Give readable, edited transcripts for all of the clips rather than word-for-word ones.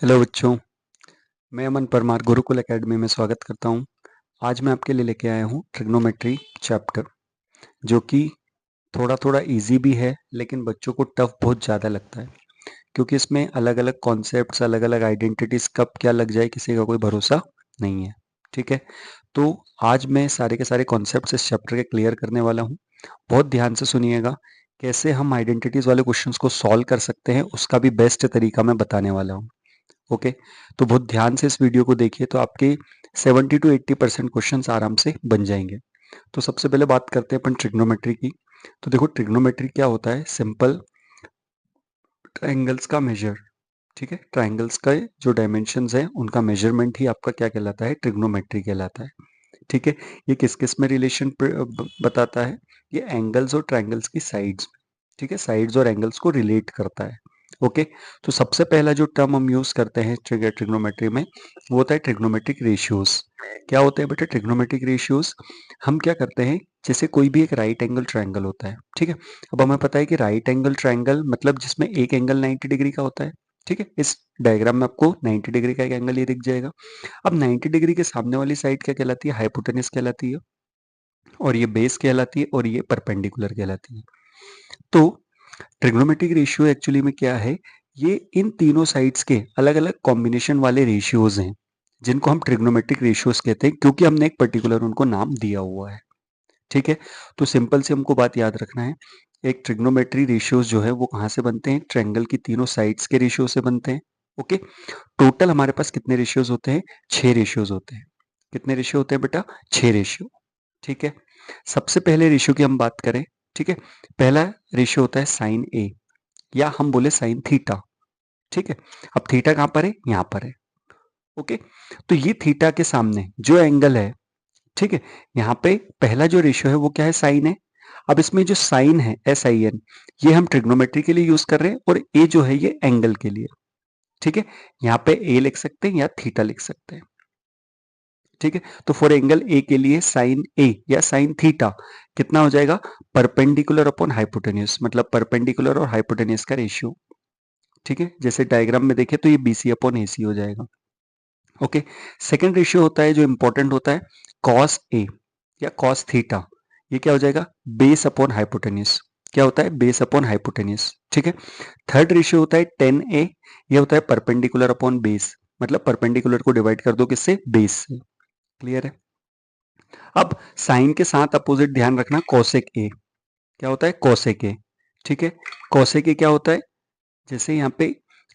Hello बच्चों, मैं अमन Parmar Gurukul academy में स्वागत करता हूँ। आज मैं आपके लिए लेके आया हूँ ट्रिग्नोमेट्री चैप्टर, जो कि थोड़ा थोड़ा इजी भी है लेकिन बच्चों को टफ बहुत ज़्यादा लगता है, क्योंकि इसमें अलग अलग कॉन्सेप्ट्स, अलग अलग आइडेंटिटीज कब क्या लग जाए किसी का कोई भरोसा नहीं है। ठीक है, तो आज मैं सारे के सारे कॉन्सेप्ट्स इस चैप्टर के क्लियर करने वाला हूँ। बहुत ध्यान से सुनिएगा, कैसे हम आइडेंटिटीज वाले क्वेश्चंस को सॉल्व कर सकते हैं उसका भी बेस्ट तरीका मैं बताने वाला हूँ। ओके, तो बहुत ध्यान से इस वीडियो को देखिए, तो आपके 70 टू 80% क्वेश्चन आराम से बन जाएंगे। तो सबसे पहले बात करते हैं अपन ट्रिग्नोमेट्री की। तो देखो, ट्रिग्नोमेट्री क्या होता है? सिंपल ट्राइंगल्स का मेजर। ठीक है, ट्राइंगल्स का जो डायमेंशंस है उनका मेजरमेंट ही आपका क्या कहलाता है? ट्रिग्नोमेट्री कहलाता है। ठीक है, ये किस किस में रिलेशन बताता है? ये एंगल्स और ट्राइंगल्स की साइड्स। ठीक है, साइड्स और एंगल्स को रिलेट करता है। ओके, तो सबसे पहला जो टर्म हम यूज करते हैं ट्रिग्नोमेट्री में, वो होता है ट्रिग्नोमेट्रिक रेशियोज। क्या होते हैं बेटा ट्रिग्नोमेट्रिक रेशियोज? हम क्या करते हैं, जैसे कोई भी एक राइट एंगल ट्राइंगल होता है। ठीक है, अब हमें पता है कि राइट एंगल ट्राइंगल मतलब जिसमें एक एंगल 90 डिग्री का होता है। ठीक है, इस डायग्राम में आपको 90 डिग्री का एक एंगल ये दिख जाएगा। अब 90 डिग्री के सामने वाली साइड क्या कहलाती है? हाइपोटेनस कहलाती है, और ये बेस कहलाती है, और ये परपेंडिकुलर कहलाती है। तो ट्रिग्नोमेट्रिक रेशियो एक्चुअली में क्या है? ये इन तीनों साइड्स के अलग अलग कॉम्बिनेशन वाले रेशियोज हैं, जिनको हम ट्रिग्नोमेट्रिक रेशियोज कहते हैं, क्योंकि हमने एक पर्टिकुलर उनको नाम दिया हुआ है। ठीक है, तो सिंपल से हमको बात याद रखना है, एक ट्रिग्नोमेट्री रेशियोज जो है वो कहाँ से बनते हैं? ट्रायंगल की तीनों साइड्स के रेशियो से बनते हैं। ओके, टोटल हमारे पास कितने रेशियोज होते हैं? 6 रेशियोज होते हैं। कितने रेशियो होते हैं बेटा? 6 रेशियो। ठीक है, सबसे पहले रेशियो की हम बात करें। ठीक है, पहला रेशियो होता है साइन ए, या हम बोले साइन थीटा। ठीक है, अब थीटा कहां पर है? यहां पर है। ओके, तो ये थीटा के सामने जो एंगल है, ठीक है, यहाँ पे पहला जो रेशियो है वो क्या है? साइन है। अब इसमें जो साइन है, SIN, ये हम ट्रिग्नोमेट्री के लिए यूज कर रहे हैं, और ए जो है ये एंगल के लिए। ठीक है, यहाँ पे ए लिख सकते हैं या थीटा लिख सकते हैं। ठीक है, तो फॉर एंगल ए के लिए साइन ए या साइन थीटा कितना हो जाएगा? परपेंडिकुलर अपॉन हाइपोटेन्यूज, मतलब परपेंडिकुलर और हाइपोटेन्यूज का रेशियो। ठीक है, जैसे डायग्राम में देखें तो ये BC अपॉन AC हो जाएगा। ओके, सेकंड रेशियो होता है जो इंपॉर्टेंट होता है, कॉस ए या कॉस थीटा। ये क्या हो जाएगा? Base upon hypotenuse. क्या होता है? Base upon hypotenuse. ठीक है, थर्ड रेशियो होता है टेन ए। ये होता है परपेंडिकुलर अपॉन बेस, मतलब परपेंडिकुलर को डिवाइड कर दो किससे? बेस से। क्लियर है? अब साइन के साथ अपोजिट ध्यान रखना, कोसेक ए। क्या होता है? कोसेक ए। ठीक है, कोसेक ए क्या होता है? जैसे यहाँ पे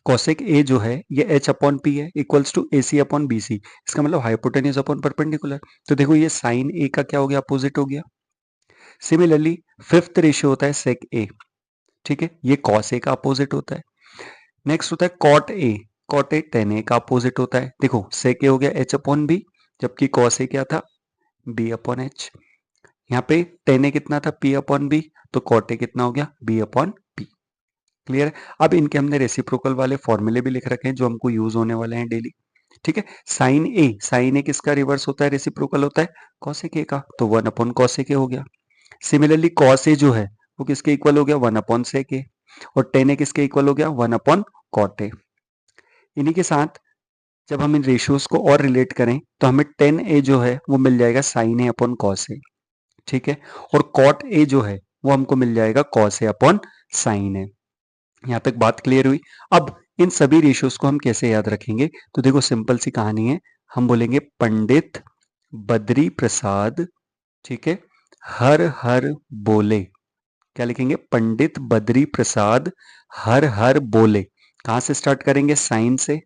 कोसेक ए जो है ये H अपॉन पी है, equals to AC upon BC। इसका मतलब हाइपोटेन्यूज अपॉन परपेंडिकुलर। तो देखो ये साइन ए का क्या हो गया? अपोजिट हो गया। सिमिलरली फिफ्थ रेशियो होता है सेक ए। ठीक है, ये कॉस ए का अपोजिट होता है। नेक्स्ट होता है cot A. Cot A tan A का अपोजिट होता है। देखो सेक ए हो गया H अपॉन बी, जबकि कॉस ए क्या था? B upon H. यहाँ पे टेन ए कितना था? P अपॉन बी, तो कॉट ए कितना हो गया? B upon P. क्लियर है? अब इनके हमने रेसिप्रोकल वाले फॉर्मूले भी लिख रखे हैं जो हमको यूज होने वाले हैं डेली। ठीक है, साइन ए किसका रिवर्स होता है? रेसिप्रोकल होता है कॉसेक ए का, तो 1 अपॉन कॉसेक ए हो गया। सिमिलरली कॉस ए जो है वो किसके इक्वल हो गया? 1 अपॉन सेक ए। और टेन ए किसके इक्वल हो गया? 1 अपॉन कॉट ए। इन्हीं के साथ जब हम इन रेशियोज को और रिलेट करें तो हमें टेन ए जो है वो मिल जाएगा sign A upon cos A. ठीक है, और कॉट ए जो है वो हमको मिल जाएगा कॉस ए अपॉन साइन ए। यहाँ तक बात क्लियर हुई? अब इन सभी रेशियोज को हम कैसे याद रखेंगे? तो देखो सिंपल सी कहानी है, हम बोलेंगे पंडित बद्री प्रसाद, ठीक है, हर हर बोले। क्या लिखेंगे? पंडित बद्री प्रसाद हर हर बोले। कहां से स्टार्ट करेंगे? साइन से।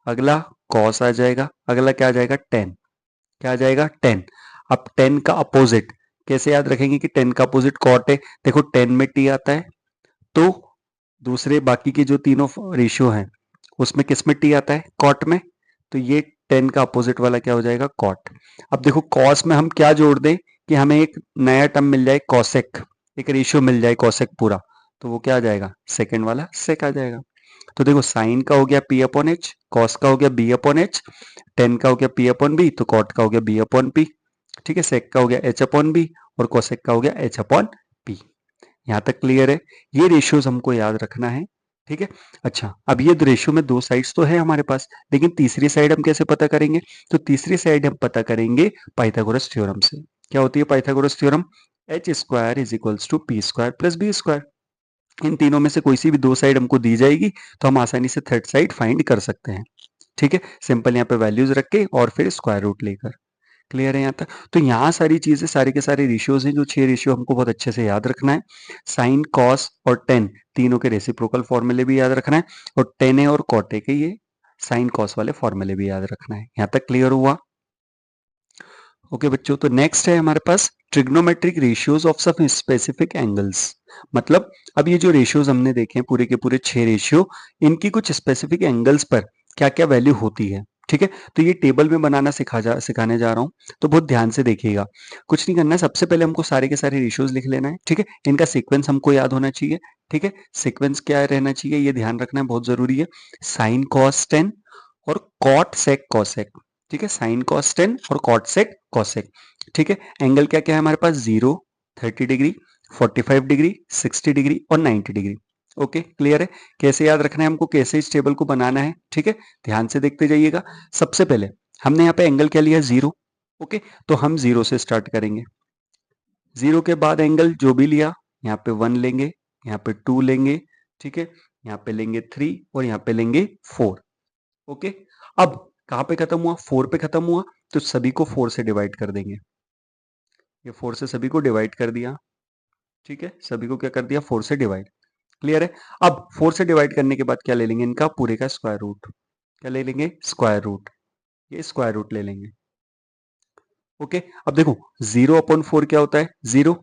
अगला कॉस आ जाएगा, अगला क्या आ जाएगा? टेन। क्या आ जाएगा? टेन। अब टेन का अपोजिट कैसे याद रखेंगे कि टेन का अपोजिट कॉट है? देखो टेन में टी आता है, तो दूसरे बाकी के जो तीनों रेशियो हैं उसमें किस में टी आता है? कॉट में। तो ये टेन का अपोजिट वाला क्या हो जाएगा? कॉट। अब देखो कॉस में हम क्या जोड़ दें कि हमें एक नया टर्म मिल जाए, कॉसेक, एक रेशियो मिल जाए कॉसेक पूरा, तो वो क्या आ जाएगा? सेकंड वाला सेक आ जाएगा। तो देखो साइन का हो गया P अपॉन एच, कॉस का हो गया B अपॉन एच, टेन का हो गया P अपॉन बी, तो कॉट का हो गया B अपॉन पी। ठीक है, सेक का हो गया H अपॉन बी, और कोसेक का हो गया H अपॉन पी। यहाँ तक क्लियर है? ये रेशियोज हमको याद रखना है ठीक है। अच्छा, अब ये रेशियो में दो साइड्स तो है हमारे पास, लेकिन तीसरी साइड हम कैसे पता करेंगे? तो तीसरी साइड हम पता करेंगे पाइथागोरस थ्योरम से। क्या होती है Pythagoras theorem? H square is equals to P square plus B square. इन तीनों में से कोई सी भी दो साइड हमको दी जाएगी तो हम आसानी से थर्ड साइड फाइंड कर सकते हैं। ठीक है, सिंपल यहाँ पे वैल्यूज रख के और फिर स्क्वायर रूट लेकर। क्लियर है यहाँ तक? तो यहाँ सारी चीजें, सारे के सारे रेशियोज हैं, जो 6 रेशियो हमको बहुत अच्छे से याद रखना है। साइन, कॉस और टेन तीनों के रेसिप्रोकल फॉर्मूले भी याद रखना है, और टेन ए और कॉट ए के ये साइन कॉस वाले फॉर्मूले भी याद रखना है। यहाँ तक क्लियर हुआ? ओके बच्चों, तो नेक्स्ट है हमारे पास trigonometric ratios of some specific angles. मतलब अब ये जो रेशियोज हमने देखे हैं पूरे के पूरे 6 रेशियो, इनकी कुछ स्पेसिफिक एंगल्स पर क्या क्या वैल्यू होती है। ठीक है, तो ये टेबल में बनाना सिखाने जा रहा हूँ, तो बहुत ध्यान से देखिएगा। कुछ नहीं करना है, सबसे पहले हमको सारे के सारे रेशियोज लिख लेना है। ठीक है, इनका सीक्वेंस हमको याद होना चाहिए। ठीक है, सीक्वेंस क्या रहना चाहिए ये ध्यान रखना है, बहुत जरूरी है। साइन कॉस टेन और कॉट सेक कॉसेक। ठीक है, साइन कॉस टेन और कॉट सेक कॉसेक। ठीक है, एंगल क्या क्या है हमारे पास? 0, 30 डिग्री, 45 डिग्री, 60 डिग्री और 90 डिग्री। ओके, क्लियर है? कैसे याद रखना है हमको, कैसे इस टेबल को बनाना है? ठीक है, ध्यान से देखते जाइएगा। सबसे पहले हमने यहाँ पे एंगल क्या लिया? 0। ओके, तो हम 0 से स्टार्ट करेंगे। 0 के बाद एंगल जो भी लिया, यहाँ पे 1 लेंगे, यहाँ पे 2 लेंगे, ठीक है, यहाँ पे लेंगे 3 और यहाँ पे लेंगे 4। ओके, अब कहाँ पे खत्म हुआ? 4 पे खत्म हुआ, तो सभी को 4 से डिवाइड कर देंगे। ये 4 से सभी को डिवाइड कर दिया। ठीक है, सभी को क्या कर दिया? 4 से डिवाइड। क्लियर है? अब 4 से डिवाइड करने के बाद क्या ले लेंगे? इनका पूरे का स्क्वायर रूट। क्या ले लेंगे? Square root. ये स्क्वायर रूट ले लेंगे। ओके, अब देखो 0/4 क्या होता है? 0।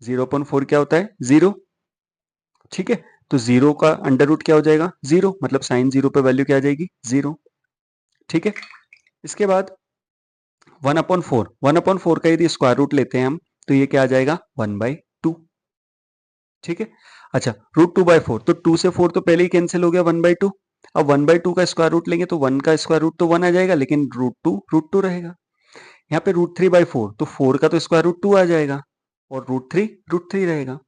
0/4 क्या होता है? 0। ठीक है, तो 0 का अंडर रूट क्या हो जाएगा? 0, मतलब साइन 0 पे वैल्यू क्या आ जाएगी? 0। ठीक है, इसके बाद 1/4, 1/4 का यदि स्क्वायर रूट लेते हैं हम, तो ये क्या आ जाएगा? 1/2। ठीक है, अच्छा, √2/4, तो 2 से 4 तो पहले ही कैंसिल हो गया, 1/2। अब 1/2 का स्क्वायर रूट लेंगे तो 1 का स्क्वायर रूट तो 1 आ जाएगा, लेकिन √2 रहेगा। यहाँ पे √3/4, तो 4 का तो स्क्वायर रूट 2 आ जाएगा, और √3 रहेगा।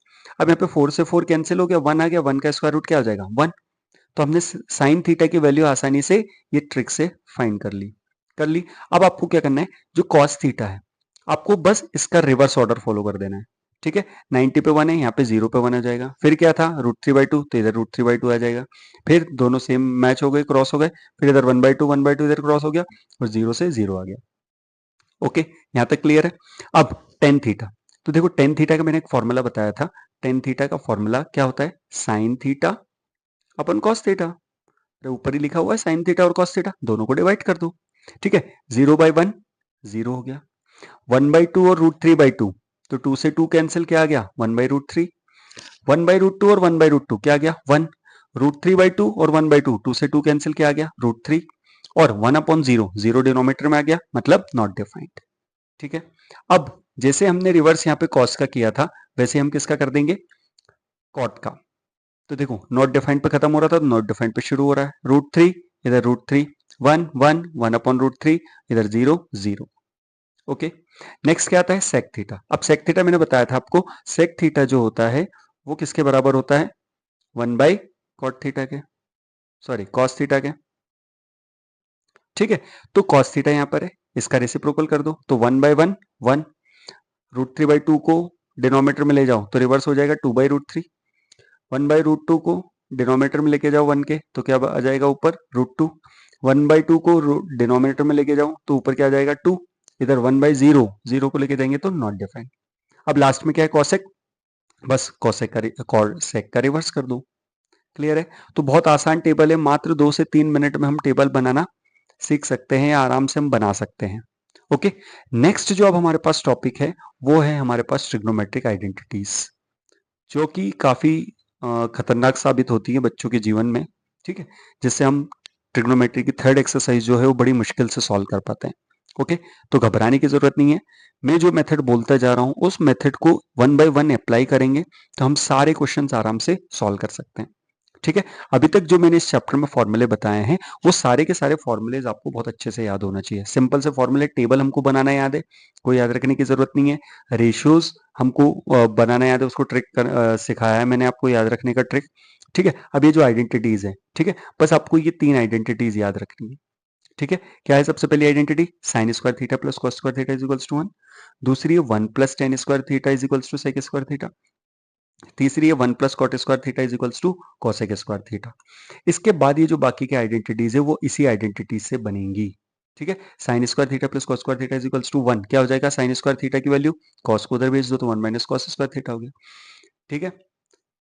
अब यहाँ पे 4 से 4 कैंसिल हो गया, 1 आ गया, 1 का स्क्वायर रूट क्या हो जाएगा? 1। तो हमने साइन थीटा की वैल्यू आसानी से ये ट्रिक से फाइंड कर ली। अब आपको क्या करना है? जो कॉस थीटा है, आपको बस इसका रिवर्स ऑर्डर फॉलो कर देना है। ठीक है, 90 पे 1 है, यहाँ पे 0 पे 1 आ जाएगा। फिर क्या था? √3/2, तो इधर √3/2 आ जाएगा। फिर दोनों सेम मैच हो गए, क्रॉस हो गए। फिर इधर 1/2 इधर क्रॉस हो गया, और 0 से 0 आ गया। ओके, यहाँ तक क्लियर है? अब टेन थीटा, तो देखो टेन थीटा का मैंने एक फॉर्मूला बताया था। टेन थीटा का फॉर्मूला क्या होता है? साइन थीटा अपन कॉस थीटा। अरे ऊपर ही लिखा हुआ है, साइन थीटा और कॉस थीटा, दोनों को डिवाइड कर दो। ठीक है, 0/1 0 हो गया, 1/2 और √3/2, तो 2 से 2 कैंसिल, क्या आ गया? 1/√3। 1/√2 और 1/√2 क्या आ गया? 1। √3/2 और 1/2, 2 से 2 कैंसिल, क्या आ गया? √3। और 1/0, 0 डिनोमीटर में आ गया, मतलब नॉट डिफाइंड। ठीक है, अब जैसे हमने रिवर्स यहाँ पे कॉस का किया था, वैसे हम किसका कर देंगे? कॉट का। तो देखो नॉट डिफाइंड पे खत्म हो रहा था, तो नॉट डिफाइंड पे शुरू हो रहा है। √3, इधर √3, 1 1 1/√3, इधर 0 0। ओके, नेक्स्ट क्या आता है? Sec theta. अब सेक थीटा मैंने बताया था आपको, सेक थीटा जो होता है वो किसके बराबर होता है? 1/कॉट थीटा के, सॉरी कॉस थीटा के। ठीक है, तो कॉस थीटा यहाँ पर है, इसका रेसिप्रोकल कर दो, तो 1/1 1। √3/2 को डिनोमीटर में ले जाओ तो रिवर्स हो जाएगा, 2/√3। 1/√2 को डिनोमिनेटर में लेके जाओ 1 के, तो क्या आ जाएगा ऊपर? √2। 1/2 को डिनोमिनेटर में लेके जाओ तो ऊपर क्या आ जाएगा? 2। इधर 1/0, 0 को लेके जाएंगे तो नॉट डिफाइंड। अब लास्ट में क्या है? कॉसेक। बस कॉसेक का रिवर्स कर दो। क्लियर है? तो बहुत आसान टेबल है, मात्र 2 से 3 मिनट में हम टेबल बनाना सीख सकते हैं, या आराम से हम बना सकते हैं। ओके, नेक्स्ट जो अब हमारे पास टॉपिक है वो है हमारे पास ट्रिग्नोमेट्रिक आइडेंटिटीज, जो कि काफी खतरनाक साबित होती है बच्चों के जीवन में। ठीक है, जिससे हम ट्रिग्नोमेट्री की थर्ड एक्सरसाइज जो है वो बड़ी मुश्किल से सॉल्व कर पाते हैं। ओके, तो घबराने की जरूरत नहीं है। मैं जो मेथड बोलता जा रहा हूँ उस मेथड को 1/1 अप्लाई करेंगे तो हम सारे क्वेश्चंस आराम से सॉल्व कर सकते हैं। ठीक है, अभी तक जो मैंने इस चैप्टर में फॉर्मूले बताए हैं वो सारे के सारे फॉर्मूलेज आपको बहुत अच्छे से याद होना चाहिए। सिंपल से फॉर्मूले, टेबल हमको बनाना याद है, कोई याद रखने की जरूरत नहीं है। रेशियोज हमको बनाना याद है, उसको ट्रिक सिखाया है मैंने आपको याद रखने का ट्रिक। ठीक है, अब ये जो आइडेंटिटीज है, ठीक है, बस आपको ये 3 आइडेंटिटीज याद रखनी है। ठीक है, क्या है सबसे पहली identity? Sine square theta plus cos square theta is equals to 1। दूसरी है 1 plus tan square theta is equals to sec square theta. तीसरी है 1 plus cot square theta is equals to cosec square theta. इसके बाद ये जो बाकी के आइडेंटिटीज है वो इसी आइडेंटिटी से बनेंगी। ठीक है, sine square theta plus cos square theta is equals to 1, क्या हो जाएगा? साइन स्क्वायर थीटा की वैल्यू कॉस को उधर भेज दो तो 1 माइनस कॉस स्क्वायर थीटा हो गया। ठीक है,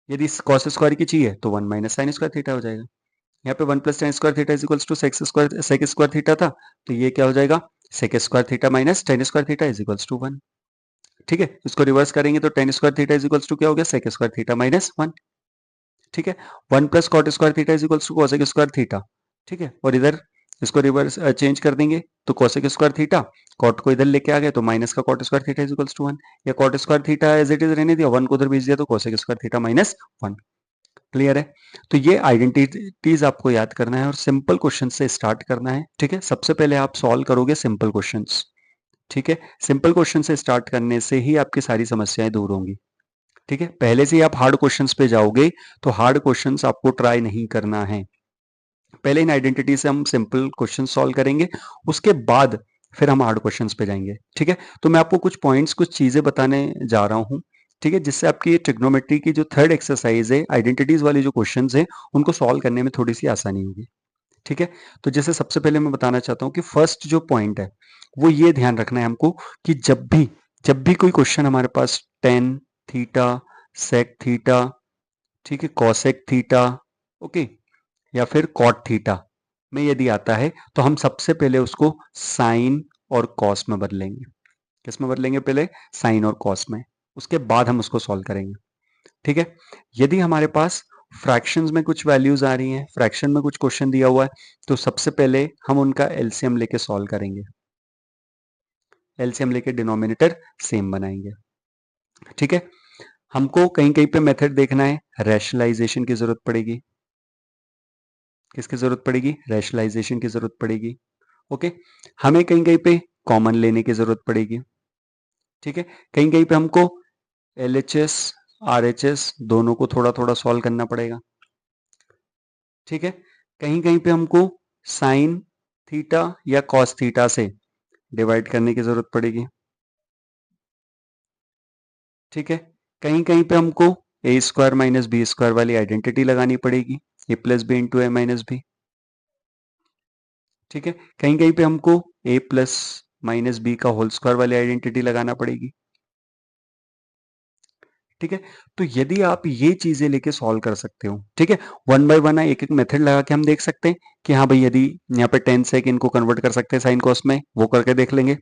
यदि कॉस स्क्वायर की चाहिए तो 1 माइनस साइन स्क्वायर थीटा हो जाएगा। यहाँ पे 1 plus tan square theta is equals to sec square theta था, तो ये क्या हो जाएगा? Sec square theta minus tan square theta is equals to 1। ठीक है, इसको रिवर्स करेंगे तो tan square theta is equals to क्या हो गया? Sec square theta minus 1। ठीक है, 1 plus cot square theta is equals to cosec square theta. ठीक है, और इधर इसको रिवर्स चेंज कर देंगे तो कोसेक स्क्वायर थीटा, कॉट को इधर लेके आ गए तो माइनस का cot square theta is equals to 1, या cot square theta as it is रहने दिया, 1 को उधर भेज दिया तो cosec square theta minus 1। Clear है? तो ये आइडेंटिटीज आपको याद करना है और सिंपल क्वेश्चन से स्टार्ट करना है। ठीक है, सबसे पहले आप सॉल्व करोगे सिंपल क्वेश्चंस। ठीक है, सिंपल क्वेश्चन से स्टार्ट करने से ही आपकी सारी समस्याएं दूर होंगी। ठीक है, पहले से ही आप हार्ड क्वेश्चंस पे जाओगे तो हार्ड क्वेश्चंस आपको ट्राई नहीं करना है। पहले इन आइडेंटिटी से हम सिंपल क्वेश्चन सॉल्व करेंगे, उसके बाद फिर हम हार्ड क्वेश्चंस पे जाएंगे। ठीक है, तो मैं आपको कुछ पॉइंट्स, कुछ चीजें बताने जा रहा हूं। ठीक है, जिससे आपकी ट्रिग्नोमेट्री की जो थर्ड एक्सरसाइज है, आइडेंटिटीज वाली जो क्वेश्चंस है, उनको सॉल्व करने में थोड़ी सी आसानी होगी। ठीक है, तो जैसे सबसे पहले मैं बताना चाहता हूँ कि फर्स्ट जो पॉइंट है वो ये ध्यान रखना है हमको कि जब भी कोई क्वेश्चन हमारे पास टेन थीटा, सेक थीटा, ठीक है, कॉसेक थीटा, ओके, या फिर कॉट थीटा में यदि आता है तो हम सबसे पहले उसको साइन और कॉस में बदलेंगे। किस में बदलेंगे? पहले साइन और कॉस में, उसके बाद हम उसको सॉल्व करेंगे। ठीक है, यदि हमारे पास फ्रैक्शंस में कुछ वैल्यूज आ रही हैं, फ्रैक्शन में कुछ क्वेश्चन दिया हुआ है, तो सबसे पहले हम उनका एलसीएम लेके सॉल्व करेंगे। एलसीएम लेके डिनोमिनेटर सेम बनाएंगे। ठीक है, हमको कहीं कहीं पे मेथड देखना है, रैशनलाइजेशन की जरूरत पड़ेगी। किसकी जरूरत पड़ेगी? रैशनलाइजेशन की जरूरत पड़ेगी। ओके, हमें कहीं कहीं पे कॉमन लेने की जरूरत पड़ेगी। ठीक है, कहीं कहीं पे हमको एलएचएस आरएचएस दोनों को थोड़ा थोड़ा सॉल्व करना पड़ेगा। ठीक है, कहीं कहीं पे हमको साइन थीटा या कॉस थीटा से डिवाइड करने की जरूरत पड़ेगी। ठीक है, कहीं कहीं पे हमको ए स्क्वायर माइनस बी स्क्वायर वाली आइडेंटिटी लगानी पड़ेगी, ए प्लस बी इंटू ए माइनस बी। ठीक है, कहीं कहीं पे हमको ए प्लस माइनस बी का होल स्क्वायर वाली आइडेंटिटी लगाना पड़ेगी। ठीक है, तो यदि आप ये चीजें लेके सॉल्व कर सकते हो, ठीक है, वन बाय वन एक एक मेथड लगा के हम देख सकते हैं कि हाँ भाई, यदि यहाँ पे 10 से इनको कन्वर्ट कर सकते हैं साइन कॉस में, वो करके देख लेंगे।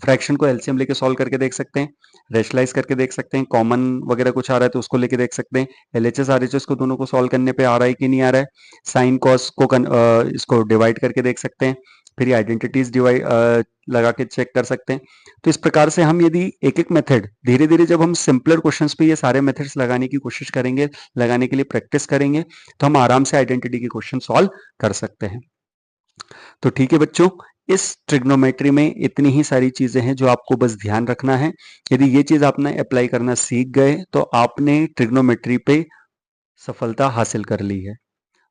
फ्रैक्शन को एलसीएम लेके सॉल्व करके देख सकते हैं, रेशनलाइज करके देख सकते हैं, कॉमन वगैरह कुछ आ रहा है तो उसको लेके देख सकते हैं, एलएचएस आरएचएस को दोनों को सॉल्व करने पे आ रहा है कि नहीं आ रहा है, साइन कॉस को इसको डिवाइड करके देख सकते हैं, फिर आइडेंटिटीज डिवाइड लगा के चेक कर सकते हैं। तो इस प्रकार से हम यदि एक एक मेथड धीरे धीरे, जब हम सिंपलर क्वेश्चंस पे ये सारे मेथड्स लगाने की कोशिश करेंगे, लगाने के लिए प्रैक्टिस करेंगे, तो हम आराम से आइडेंटिटी के क्वेश्चन सॉल्व कर सकते हैं। तो ठीक है बच्चों, इस ट्रिग्नोमेट्री में इतनी ही सारी चीजें हैं जो आपको बस ध्यान रखना है। यदि ये चीज आपने अप्लाई करना सीख गए तो आपने ट्रिग्नोमेट्री पे सफलता हासिल कर ली है।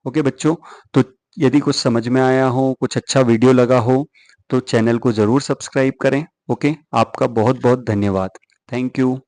ओके बच्चों, तो यदि कुछ समझ में आया हो, कुछ अच्छा वीडियो लगा हो, तो चैनल को जरूर सब्सक्राइब करें। ओके, आपका बहुत बहुत धन्यवाद। Thank you.